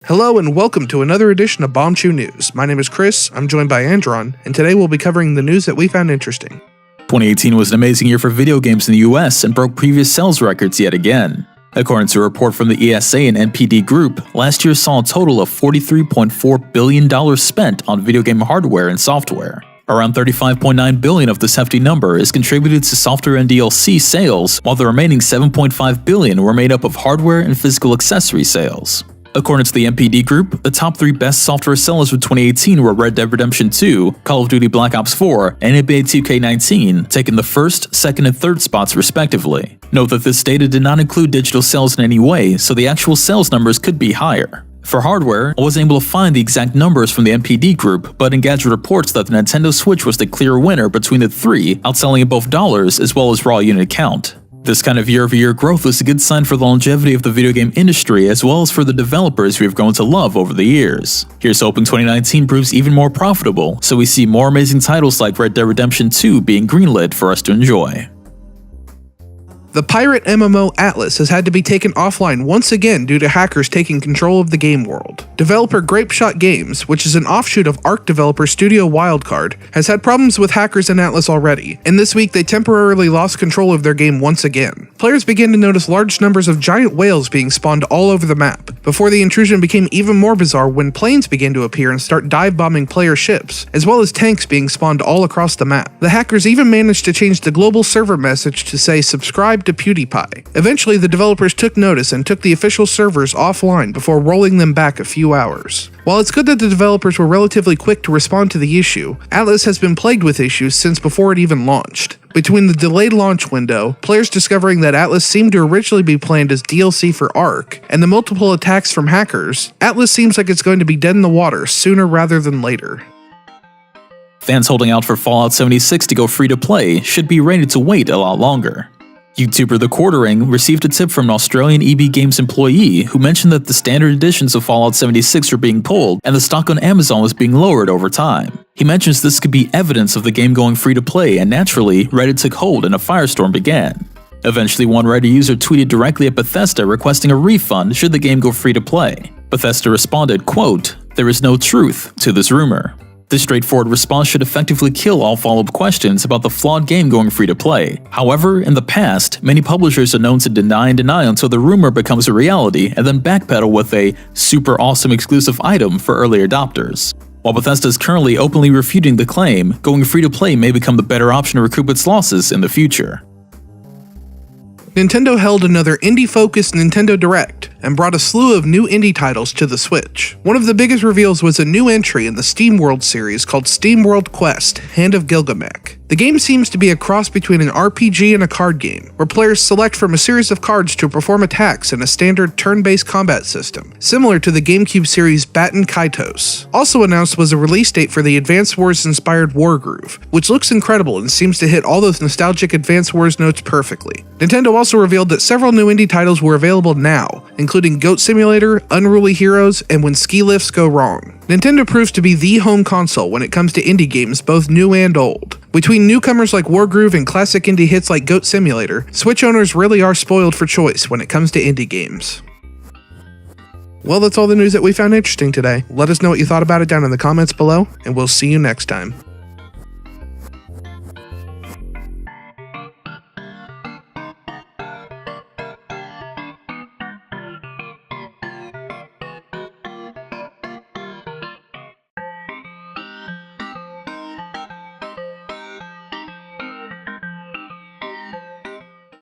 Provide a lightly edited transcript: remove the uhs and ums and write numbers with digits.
Hello and welcome to another edition of Bombchu News. My name is Chris, I'm joined by Andron, and today we'll be covering the news that we found interesting. 2018 was an amazing year for video games in the US and broke previous sales records yet again. According to a report from the ESA and NPD Group, last year saw a total of $43.4 billion spent on video game hardware and software. Around $35.9 billion of this hefty number is contributed to software and DLC sales, while the remaining $7.5 billion were made up of hardware and physical accessory sales. According to the NPD Group, the top 3 best software sellers of 2018 were Red Dead Redemption 2, Call of Duty Black Ops 4, and NBA 2K19, taking the first, second, and third spots respectively. Note that this data did not include digital sales in any way, so the actual sales numbers could be higher. For hardware, I wasn't able to find the exact numbers from the NPD Group, but Engadget reports that the Nintendo Switch was the clear winner between the 3, outselling in both dollars as well as raw unit count. This kind of year-over-year growth is a good sign for the longevity of the video game industry as well as for the developers we have grown to love over the years. Here's hoping 2019 proves even more profitable, so we see more amazing titles like Red Dead Redemption 2 being greenlit for us to enjoy. The pirate MMO Atlas has had to be taken offline once again due to hackers taking control of the game world. Developer Grapeshot Games, which is an offshoot of Arc developer Studio Wildcard, has had problems with hackers in Atlas already, and this week they temporarily lost control of their game once again. Players began to notice large numbers of giant whales being spawned all over the map, before the intrusion became even more bizarre when planes began to appear and start dive-bombing player ships, as well as tanks being spawned all across the map. The hackers even managed to change the global server message to say subscribe to PewDiePie. Eventually, the developers took notice and took the official servers offline before rolling them back a few hours. While it's good that the developers were relatively quick to respond to the issue, Atlas has been plagued with issues since before it even launched. Between the delayed launch window, players discovering that Atlas seemed to originally be planned as DLC for Arc, and the multiple attacks from hackers, Atlas seems like it's going to be dead in the water sooner rather than later. Fans holding out for Fallout 76 to go free to play should be ready to wait a lot longer. YouTuber The Quartering received a tip from an Australian EB Games employee who mentioned that the standard editions of Fallout 76 were being pulled and the stock on Amazon was being lowered over time. He mentions this could be evidence of the game going free to play, and naturally, Reddit took hold and a firestorm began. Eventually, one Reddit user tweeted directly at Bethesda requesting a refund should the game go free to play. Bethesda responded, quote, "There is no truth to this rumor." This straightforward response should effectively kill all follow-up questions about the flawed game going free to play. However, in the past, many publishers are known to deny and deny until the rumor becomes a reality and then backpedal with a super awesome exclusive item for early adopters. While Bethesda is currently openly refuting the claim, going free to play may become the better option to recoup its losses in the future. Nintendo held another indie-focused Nintendo Direct and brought a slew of new indie titles to the Switch. One of the biggest reveals was a new entry in the SteamWorld series called SteamWorld Quest: Hand of Gilgamesh. The game seems to be a cross between an RPG and a card game, where players select from a series of cards to perform attacks in a standard turn-based combat system, similar to the GameCube series Batten Kaitos. Also announced was a release date for the Advance Wars-inspired Wargroove, which looks incredible and seems to hit all those nostalgic Advance Wars notes perfectly. Nintendo also revealed that several new indie titles were available now, including Goat Simulator, Unruly Heroes, and When Ski Lifts Go Wrong. Nintendo proves to be the home console when it comes to indie games, both new and old. Between newcomers like Wargroove and classic indie hits like Goat Simulator, Switch owners really are spoiled for choice when it comes to indie games. Well, that's all the news that we found interesting today. Let us know what you thought about it down in the comments below, and we'll see you next time.